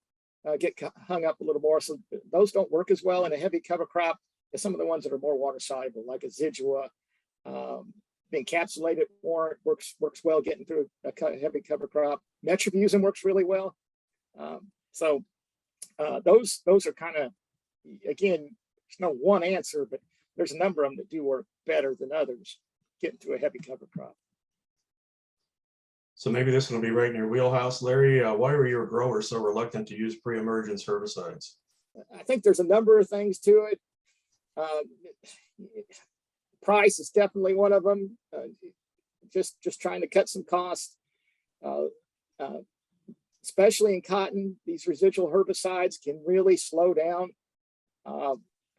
get hung up a little more, so those don't work as well in a heavy cover crop as some of the ones that are more water soluble, like a Residual, The encapsulated warrant works well getting through a heavy cover crop. Metribuzin works really well. Those are kind of, again, there's no one answer, but there's a number of them that do work better than others getting through a heavy cover crop. So maybe this one will be right in your wheelhouse, Larry. Why were your growers so reluctant to use pre-emergence herbicides? I think there's a number of things to it. Price is definitely one of them. Just trying to cut some costs, especially in cotton. These residual herbicides can really slow down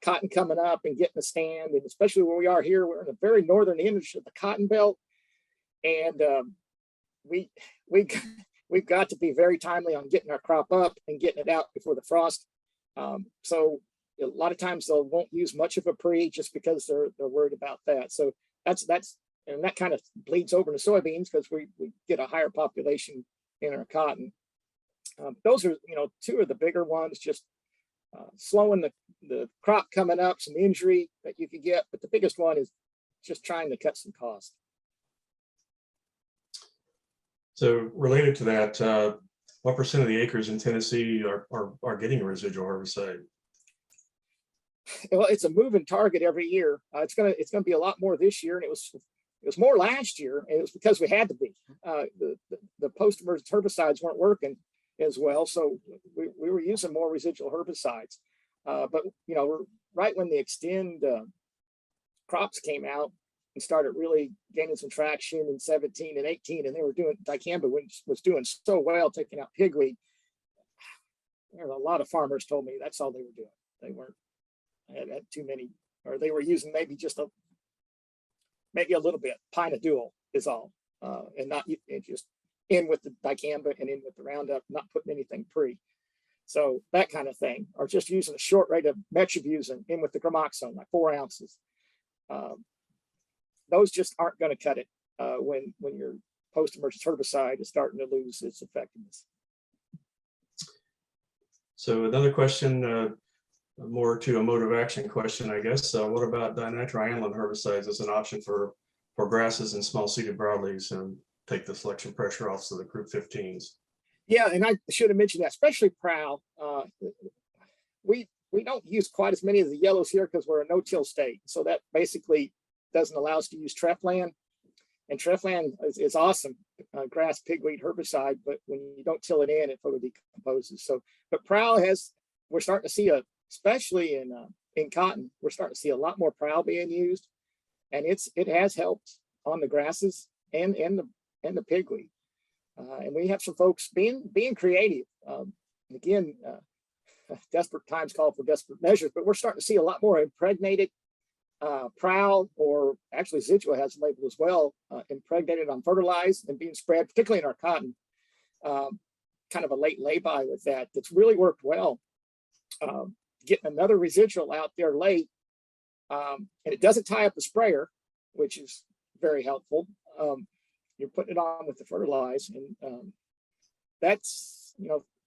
cotton coming up and getting a stand, and especially where we are here, we're in the very northern end of the cotton belt, and we've got to be very timely on getting our crop up and getting it out before the frost. So a lot of times they won't use much of a pre just because they're worried about that. So that's and that kind of bleeds over into soybeans because we get a higher population in our cotton. Those are, two of the bigger ones, just slowing the crop coming up, some injury that you could get. But the biggest one is just trying to cut some cost. So related to that, what percent of the acres in Tennessee are getting a residual herbicide? Well, it's a moving target every year. It's gonna be a lot more this year, and it was more last year. And it was because we had to be. The post-emergent herbicides weren't working as well, so we were using more residual herbicides. But right when the extend crops came out and started really gaining some traction in 17 and 18, and they were doing, dicamba was doing so well, taking out pigweed. There were a lot of farmers told me that's all they were doing. They weren't had too many, or they were using maybe a little bit. Pine-a-dual is all, and not just in with the dicamba and in with the Roundup, not putting anything pre. So that kind of thing, or just using a short rate of metribuzin in with the gramoxone, like 4 ounces. Those just aren't going to cut it when your post-emergent herbicide is starting to lose its effectiveness. So another question, more to a mode of action question, I guess. What about dinitroanilin herbicides as an option for grasses and small seeded broadleaves and take the selection pressure off of the group 15s? Yeah, and I should have mentioned that, especially prowl. We don't use quite as many of the yellows here because we're a no-till state. So that basically doesn't allow us to use Treflan. And Treflan is awesome grass pigweed herbicide, but when you don't till it in, it photodecomposes. So, but prowl we're starting to see especially in cotton, we're starting to see a lot more prowl being used, and it has helped on the grasses and the pigweed. And we have some folks being creative. Again, desperate times call for desperate measures, but we're starting to see a lot more impregnated prowl, or actually Residual has a label as well, impregnated on fertilized and being spread, particularly in our cotton. Kind of a late lay-by with that's really worked well. Getting another residual out there late, and it doesn't tie up the sprayer, which is very helpful. You're putting it on with the fertilize, and that's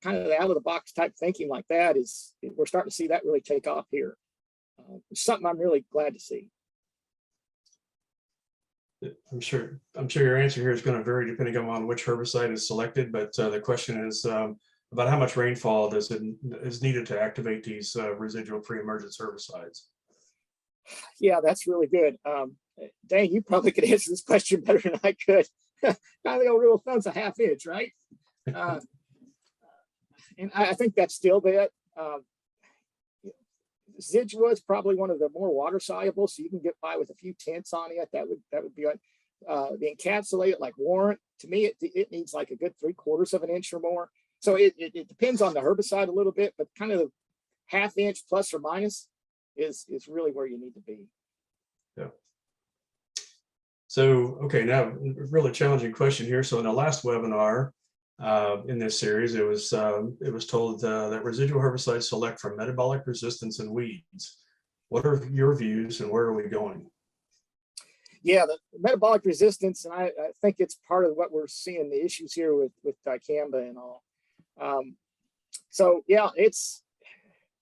kind of the out of the box type thinking like that we're starting to see that really take off here. It's something I'm really glad to see. I'm sure your answer here is going to vary depending on which herbicide is selected, but the question is about how much rainfall is needed to activate these residual pre-emergence herbicides. Yeah, that's really good. Dane, you probably could answer this question better than I could. Kind of the old rule of thumb's a ½ inch, right? And I think that's still that. Residual is probably one of the more water soluble, so you can get by with a few tenths on it. That would be the encapsulated like warrant. To me, it needs like a good 3/4 of an inch or more. So it depends on the herbicide a little bit, but kind of the ½ inch plus or minus is really where you need to be. Yeah. So, okay, now really challenging question here. So in the last webinar in this series, it was told that residual herbicides select from metabolic resistance and weeds. What are your views and where are we going? Yeah, the metabolic resistance, and I think it's part of what we're seeing the issues here with dicamba and all. So yeah, it's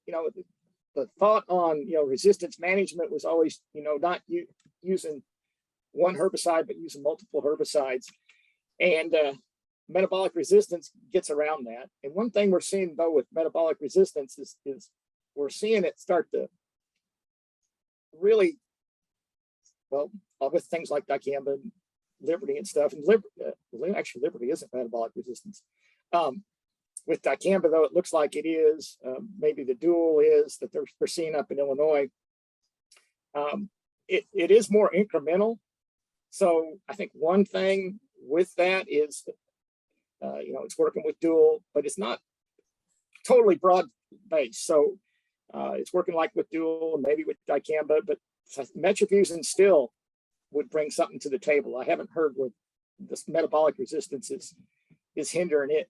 the thought on resistance management was always not using one herbicide, but using multiple herbicides. And metabolic resistance gets around that. And one thing we're seeing though with metabolic resistance is we're seeing it start to really, well, with things like dicamba and Liberty and stuff. And actually Liberty isn't metabolic resistance. With dicamba though, it looks like it is. Maybe the dual is that they're seeing up in Illinois. It is more incremental. So I think one thing with that is, it's working with dual, but it's not totally broad based. So it's working like with dual and maybe with dicamba, but metribuzin still would bring something to the table. I haven't heard where this metabolic resistance is hindering it.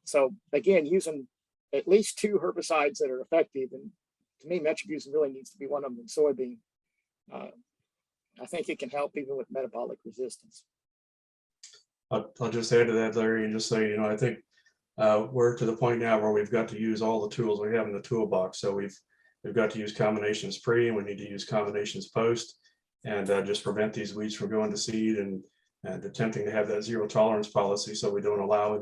So again, using at least two herbicides that are effective, and to me, metribuzin really needs to be one of them in soybean. I think it can help even with metabolic resistance. I'll just add to that, Larry, and just say, I think we're to the point now where we've got to use all the tools we have in the toolbox. So we've got to use combinations pre, and we need to use combinations post, and just prevent these weeds from going to seed, and attempting to have that zero tolerance policy, so we don't allow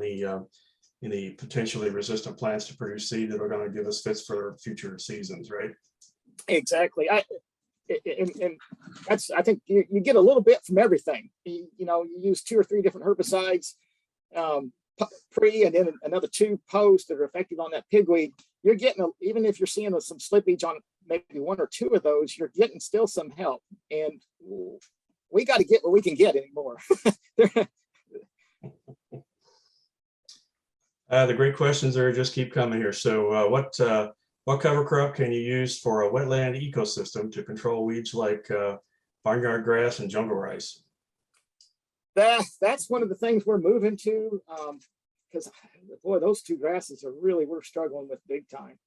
any potentially resistant plants to produce seed that are going to give us fits for future seasons, right? Exactly. And that's, I think you get a little bit from everything. You use 2 or 3 different herbicides pre, and then another 2 post that are effective on that pigweed. You're getting, even if you're seeing some slippage on maybe 1 or 2 of those, you're getting still some help. And we got to get what we can get anymore. The great questions are just keep coming here. So what cover crop can you use for a wetland ecosystem to control weeds like barnyard grass and jungle rice? That's one of the things we're moving to, because boy, those 2 grasses are really, we're struggling with big time.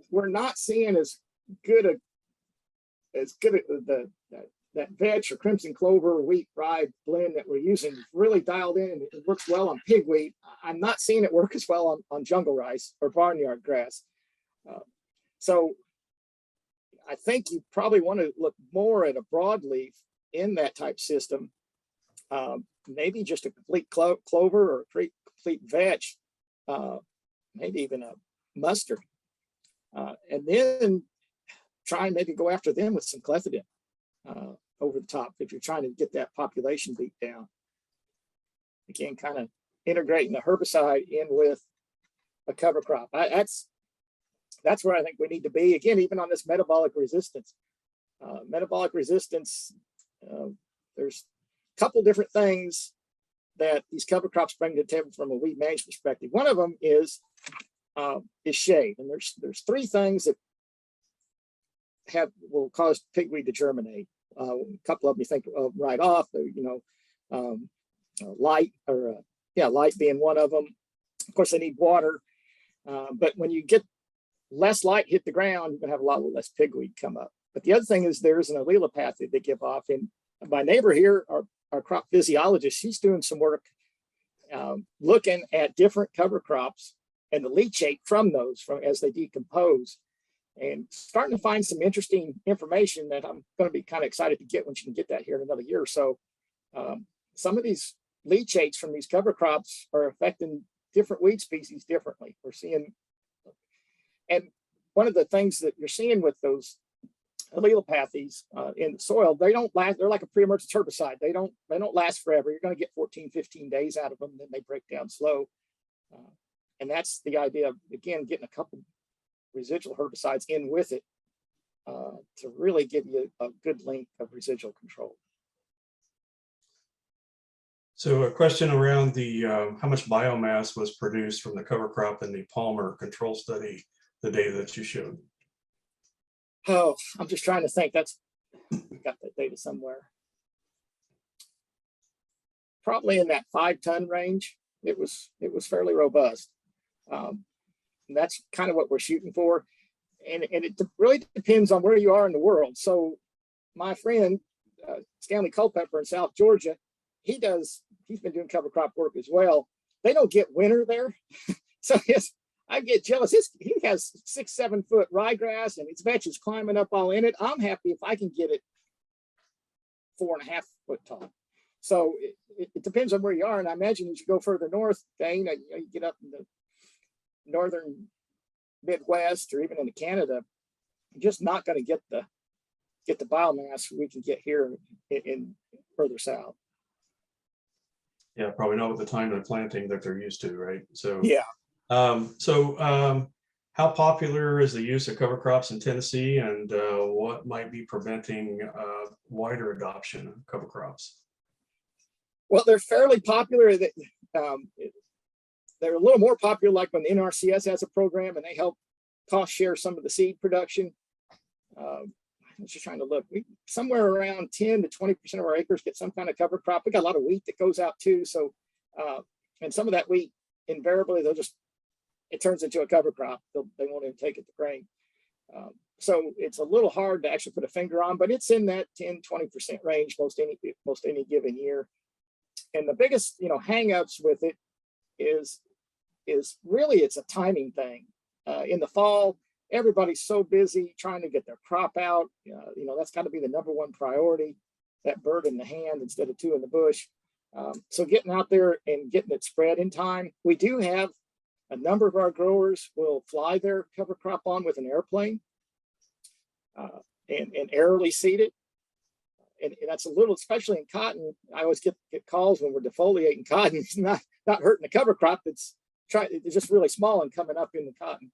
We're not seeing as good that vetch or crimson clover wheat rye blend that we're using really dialed in. It works well on pigweed. I'm not seeing it work as well on jungle rice or barnyard grass. So I think you probably want to look more at a broadleaf in that type system. Maybe just a complete clover or a complete vetch, maybe even a mustard. And then try and maybe go after them with some clethodim over the top if you're trying to get that population beat down. Again, kind of integrating the herbicide in with a cover crop. That's where I think we need to be. Again, even on this metabolic resistance. Metabolic resistance, there's a couple different things that these cover crops bring to the table from a weed management perspective. One of them is shade, and there's 3 things that will cause pigweed to germinate. A couple of them you think of right off, light, or light being one of them. Of course, they need water, but when you get less light hit the ground, you're gonna have a lot less pigweed come up. But the other thing is there's an allelopathy that they give off. And my neighbor here, our crop physiologist, she's doing some work looking at different cover crops and the leachate from those as they decompose, and starting to find some interesting information that I'm going to be kind of excited to get when she can get that here in another year or so. Some of these leachates from these cover crops are affecting different weed species differently. We're seeing, and one of the things that you're seeing with those allelopathies in the soil, they don't last. They're like a pre-emergent herbicide. They don't last forever. You're going to get 14, 15 days out of them, then they break down slow. And that's the idea of, again, getting a couple residual herbicides in with it to really give you a good length of residual control. So a question around the how much biomass was produced from the cover crop in the Palmer control study, the data that you showed? Oh, I'm just trying to think. We got that data somewhere. Probably in that 5-ton range. It was fairly robust. And that's kind of what we're shooting for. And it really depends on where you are in the world. So my friend, Stanley Culpepper in South Georgia, he's been doing cover crop work as well. They don't get winter there. So I get jealous. He has 6-7 foot ryegrass and his vetch is climbing up all in it. I'm happy if I can get it 4.5 foot tall. So it depends on where you are. And I imagine as you go further north, Dane, you get up in the northern Midwest or even into Canada, you're just not going to get the biomass we can get here in further south. Yeah, probably not with the time of planting that they're used to, right? So yeah. How popular is the use of cover crops in Tennessee, and what might be preventing wider adoption of cover crops? Well, they're fairly popular. They're a little more popular like when the NRCS has a program and they help cost share some of the seed production. I'm just trying to look. Somewhere around 10 to 20% of our acres get some kind of cover crop. We got a lot of wheat that goes out too. So, and some of that wheat, invariably, it turns into a cover crop. They won't even take it to grain. So it's a little hard to actually put a finger on, but it's in that 10, 20% range most any given year. And the biggest, hangups with it is really it's a timing thing. In the fall, everybody's so busy trying to get their crop out. That's got to be the number one priority, that bird in the hand instead of two in the bush. So getting out there and getting it spread in time. We do have a number of our growers will fly their cover crop on with an airplane and aerially seed it. And that's a little, especially in cotton. I always get calls when we're defoliating cotton. It's not hurting the cover crop. It's just really small and coming up in the cotton.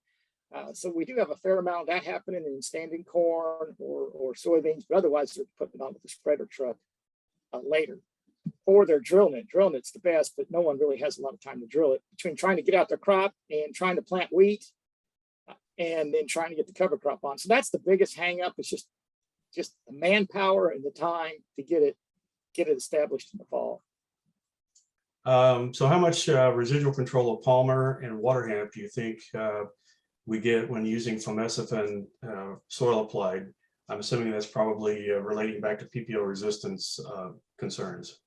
So we do have a fair amount of that happening in standing corn or soybeans, but otherwise they're putting it on with the spreader truck later. Or they're drilling it. Drilling it's the best, but no one really has a lot of time to drill it. Between trying to get out their crop and trying to plant wheat and then trying to get the cover crop on. So that's the biggest hang up. It's just the manpower and the time to get it established in the fall. So how much residual control of palmer and water hemp do you think we get when using fomeciphen soil applied? I'm assuming that's probably relating back to PPO resistance concerns.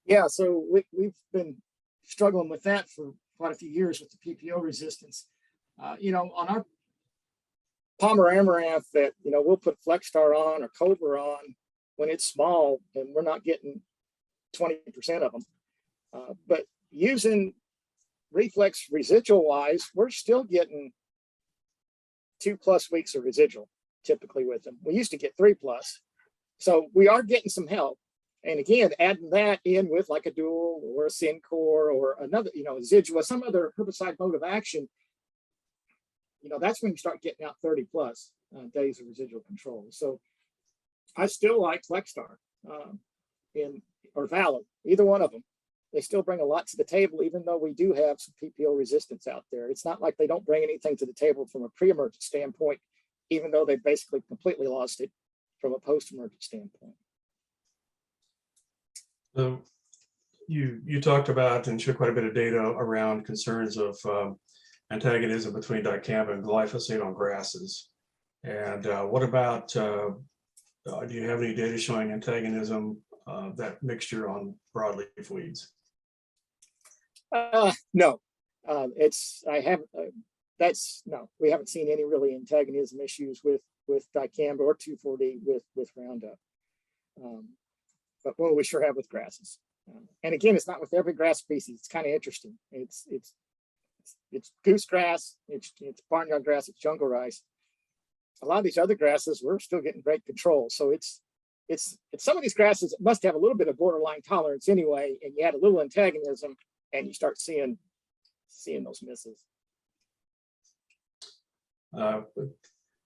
Yeah, so we've been struggling with that for quite a few years with the PPO resistance. On our Palmer Amaranth that, we'll put Flexstar on or Cobra on when it's small and we're not getting 20% of them. But using Reflex residual wise, we're still getting 2+ weeks of residual typically with them. We used to get 3+. So we are getting some help. And again, adding that in with like a dual or a Syncor or another, Residual, some other herbicide mode of action, that's when you start getting out 30+ days of residual control. So I still like Flexstar or Valor, either one of them. They still bring a lot to the table, even though we do have some PPO resistance out there. It's not like they don't bring anything to the table from a pre-emergent standpoint, even though they basically completely lost it from a post-emergent standpoint. So you talked about and showed quite a bit of data around concerns of antagonism between dicamba and glyphosate on grasses. And what about, do you have any data showing antagonism, that mixture on broadleaf weeds? No, we haven't seen any really antagonism issues with dicamba or 2,4-D with Roundup. But what we sure have with grasses. And again, it's not with every grass species. It's kind of interesting. It's goosegrass, it's barnyard grass, it's jungle rice. A lot of these other grasses, we're still getting great control. So it's some of these grasses must have a little bit of borderline tolerance anyway, and you add a little antagonism, and you start seeing those misses. A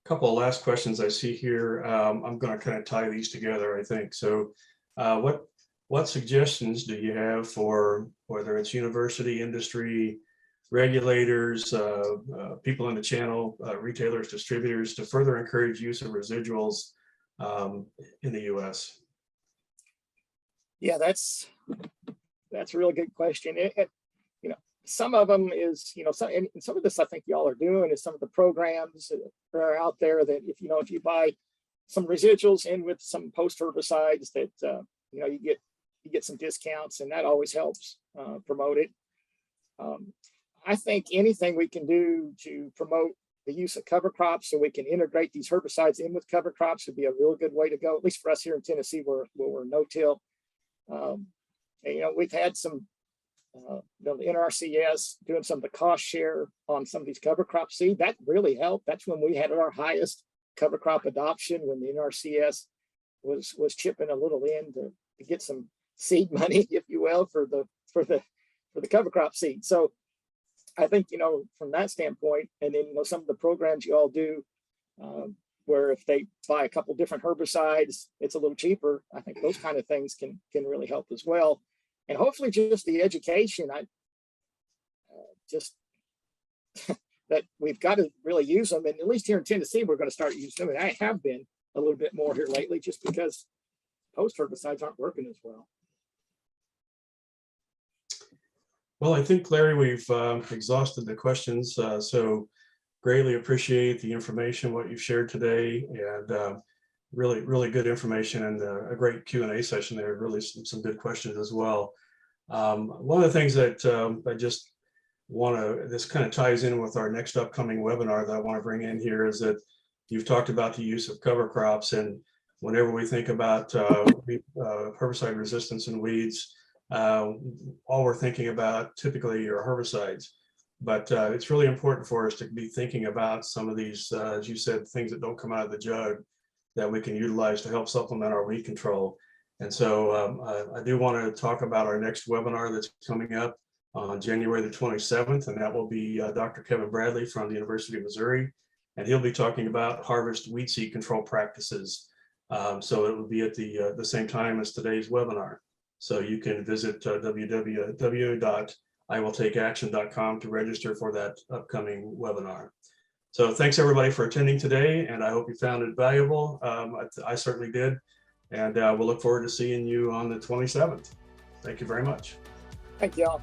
couple of last questions I see here. I'm going to kind of tie these together, I think. So what suggestions do you have for whether it's university, industry, regulators, people in the channel, retailers, distributors, to further encourage use of residuals in the U.S.? Yeah, that's a really good question. Some of them is, some of this I think y'all are doing is some of the programs that are out there that if you buy some residuals in with some post herbicides that you get some discounts, and that always helps promote it. I think anything we can do to promote the use of cover crops, so we can integrate these herbicides in with cover crops would be a real good way to go, at least for us here in Tennessee where we're no-till. And, we've had some, the NRCS doing some of the cost share on some of these cover crop seed. That really helped. That's when we had our highest cover crop adoption, when the NRCS was chipping a little in to get some seed money, if you will, for the cover crop seed. So I think, from that standpoint, and then, some of the programs you all do, where if they buy a couple different herbicides, it's a little cheaper. I think those kind of things can really help as well. And hopefully just the education, just that we've got to really use them. And at least here in Tennessee, we're going to start using them. And I have been a little bit more here lately, just because post herbicides aren't working as well. Well, I think, Larry, we've exhausted the questions. So greatly appreciate the information, what you've shared today, and really, really good information, and a great Q&A session there. Really some good questions as well. One of the things that I just want to, this kind of ties in with our next upcoming webinar that I want to bring in here, is that you've talked about the use of cover crops, and whenever we think about herbicide resistance in weeds, all we're thinking about typically are herbicides. But it's really important for us to be thinking about some of these, as you said, things that don't come out of the jug that we can utilize to help supplement our weed control. And so I do want to talk about our next webinar that's coming up on January the 27th, and that will be Dr. Kevin Bradley from the University of Missouri, and he'll be talking about harvest weed seed control practices. So it will be at the same time as today's webinar. So you can visit www.iwilltakeaction.com to register for that upcoming webinar. So thanks everybody for attending today, and I hope you found it valuable. I certainly did, and we'll look forward to seeing you on the 27th. Thank you very much. Thank you all.